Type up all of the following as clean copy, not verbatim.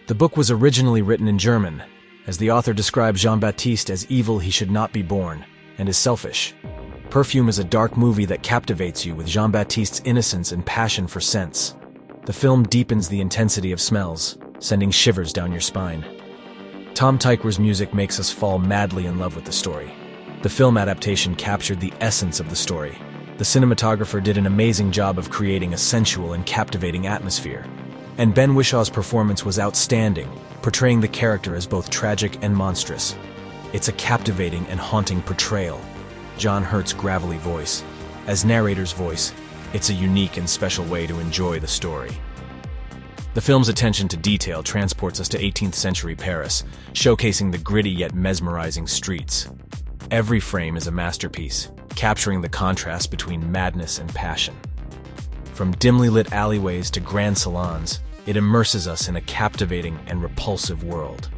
The book was originally written in German, as the author described Jean-Baptiste as evil he should not be born, and is selfish. Perfume is a dark movie that captivates you with Jean-Baptiste's innocence and passion for scents. The film deepens the intensity of smells, sending shivers down your spine. Tom Tykwer's music makes us fall madly in love with the story. The film adaptation captured the essence of the story. The cinematographer did an amazing job of creating a sensual and captivating atmosphere. And Ben Whishaw's performance was outstanding, portraying the character as both tragic and monstrous. It's a captivating and haunting portrayal. John Hurt's gravelly voice. As narrator's voice, it's a unique and special way to enjoy the story. The film's attention to detail transports us to 18th century Paris, showcasing the gritty yet mesmerizing streets. Every frame is a masterpiece, capturing the contrast between madness and passion. From dimly lit alleyways to grand salons, it immerses us in a captivating and repulsive world.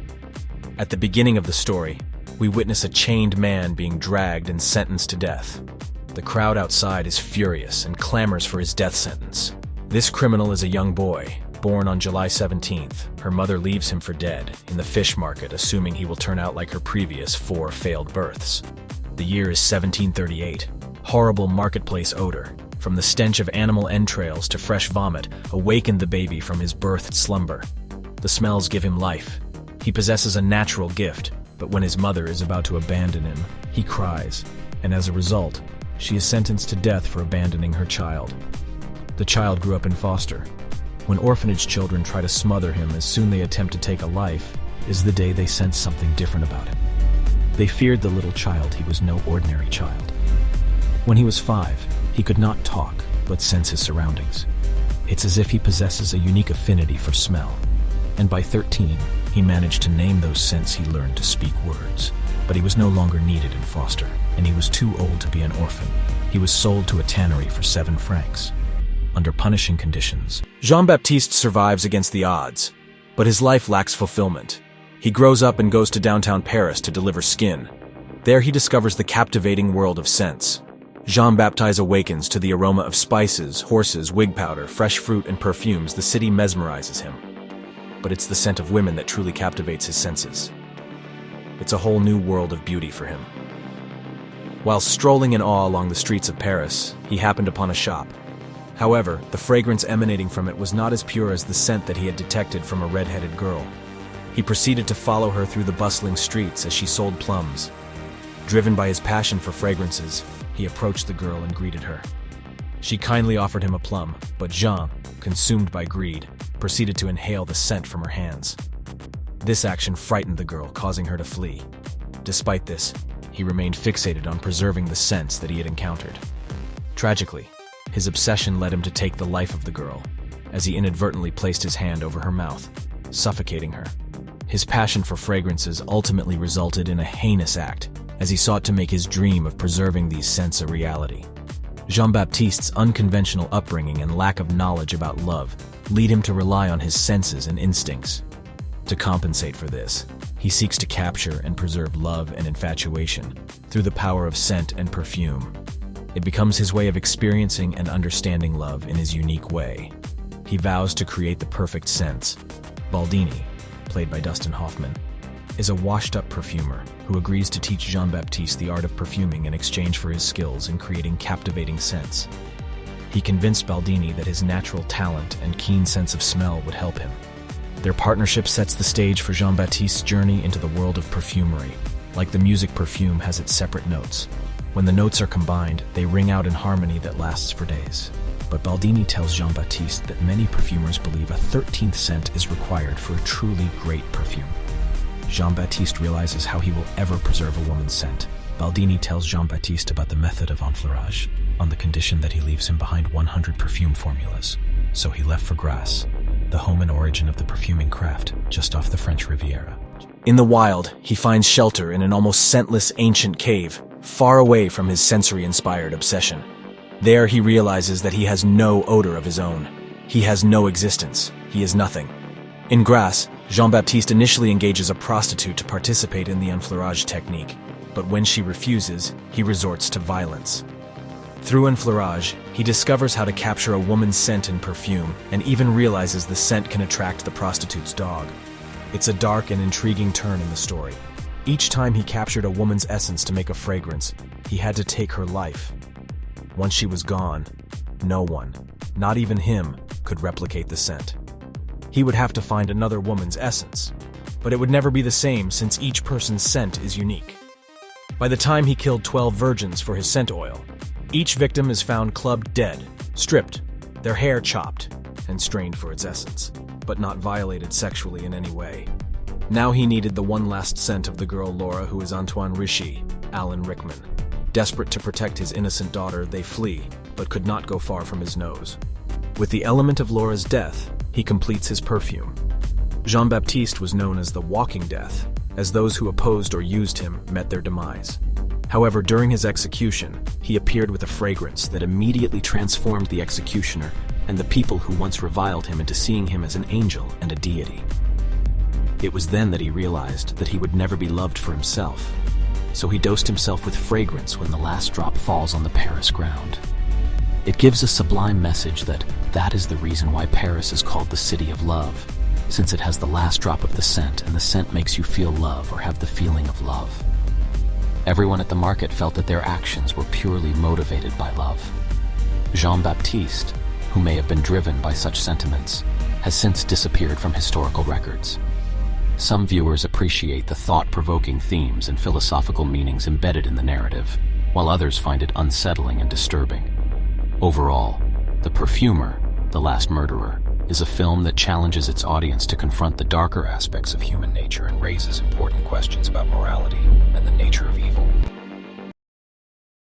At the beginning of the story, we witness a chained man being dragged and sentenced to death. The crowd outside is furious and clamors for his death sentence. This criminal is a young boy, born on July 17th. Her mother leaves him for dead in the fish market, assuming he will turn out like her previous 4 failed births. The year is 1738. Horrible marketplace odor, from the stench of animal entrails to fresh vomit, awakened the baby from his birthed slumber. The smells give him life. He possesses a natural gift, but when his mother is about to abandon him, he cries, and as a result, she is sentenced to death for abandoning her child. The child grew up in foster. When orphanage children try to smother him as soon they attempt to take a life, is the day they sense something different about him. They feared the little child. He was no ordinary child. When he was 5, he could not talk, but sense his surroundings. It's as if he possesses a unique affinity for smell. And by 13, he managed to name those scents. He learned to speak words. But he was no longer needed in foster, and he was too old to be an orphan. He was sold to a tannery for 7 francs. Under punishing conditions, Jean-Baptiste survives against the odds, but his life lacks fulfillment. He grows up and goes to downtown Paris to deliver skin. There he discovers the captivating world of scents. Jean-Baptiste awakens to the aroma of spices, horses, wig powder, fresh fruit, and perfumes. The city mesmerizes him. But it's the scent of women that truly captivates his senses. It's a whole new world of beauty for him. While strolling in awe along the streets of Paris, he happened upon a shop. However, the fragrance emanating from it was not as pure as the scent that he had detected from a red-headed girl. He proceeded to follow her through the bustling streets as she sold plums. Driven by his passion for fragrances, he approached the girl and greeted her. She kindly offered him a plum, but Jean, consumed by greed, proceeded to inhale the scent from her hands. This action frightened the girl, causing her to flee. Despite this, he remained fixated on preserving the scents that he had encountered. Tragically, his obsession led him to take the life of the girl, as he inadvertently placed his hand over her mouth, suffocating her. His passion for fragrances ultimately resulted in a heinous act, as he sought to make his dream of preserving these scents a reality. Jean-Baptiste's unconventional upbringing and lack of knowledge about love lead him to rely on his senses and instincts. To compensate for this, he seeks to capture and preserve love and infatuation through the power of scent and perfume. It becomes his way of experiencing and understanding love in his unique way. He vows to create the perfect scents. Baldini, played by Dustin Hoffman, is a washed-up perfumer who agrees to teach Jean-Baptiste the art of perfuming in exchange for his skills in creating captivating scents. He convinced Baldini that his natural talent and keen sense of smell would help him. Their partnership sets the stage for Jean-Baptiste's journey into the world of perfumery. Like the music, perfume has its separate notes. When the notes are combined, they ring out in harmony that lasts for days. But Baldini tells Jean-Baptiste that many perfumers believe a 13th scent is required for a truly great perfume. Jean-Baptiste realizes how he will ever preserve a woman's scent. Baldini tells Jean-Baptiste about the method of enfleurage, on the condition that he leaves him behind 100 perfume formulas. So he left for Grasse, the home and origin of the perfuming craft, just off the French Riviera. In the wild, he finds shelter in an almost scentless ancient cave, far away from his sensory-inspired obsession. There he realizes that he has no odor of his own. He has no existence. He is nothing. In Grasse, Jean-Baptiste initially engages a prostitute to participate in the enfleurage technique, but when she refuses, he resorts to violence. Through enfleurage, he discovers how to capture a woman's scent in perfume, and even realizes the scent can attract the prostitute's dog. It's a dark and intriguing turn in the story. Each time he captured a woman's essence to make a fragrance, he had to take her life. Once she was gone, no one, not even him, could replicate the scent. He would have to find another woman's essence, but it would never be the same since each person's scent is unique. By the time he killed 12 virgins for his scent oil, each victim is found clubbed dead, stripped, their hair chopped, and strained for its essence, but not violated sexually in any way. Now he needed the one last scent of the girl Laura, who is Antoine Richer, Alan Rickman. Desperate to protect his innocent daughter, they flee, but could not go far from his nose. With the element of Laura's death, he completes his perfume. Jean-Baptiste was known as the Walking Death, as those who opposed or used him met their demise. However, during his execution, he appeared with a fragrance that immediately transformed the executioner and the people who once reviled him into seeing him as an angel and a deity. It was then that he realized that he would never be loved for himself, so he dosed himself with fragrance when the last drop falls on the Paris ground. It gives a sublime message that is the reason why Paris is called the City of Love, since it has the last drop of the scent, and the scent makes you feel love or have the feeling of love. Everyone at the market felt that their actions were purely motivated by love. Jean-Baptiste, who may have been driven by such sentiments, has since disappeared from historical records. Some viewers appreciate the thought-provoking themes and philosophical meanings embedded in the narrative, while others find it unsettling and disturbing. Overall, The Perfumer, The Last Murderer, is a film that challenges its audience to confront the darker aspects of human nature and raises important questions about morality and the nature of evil.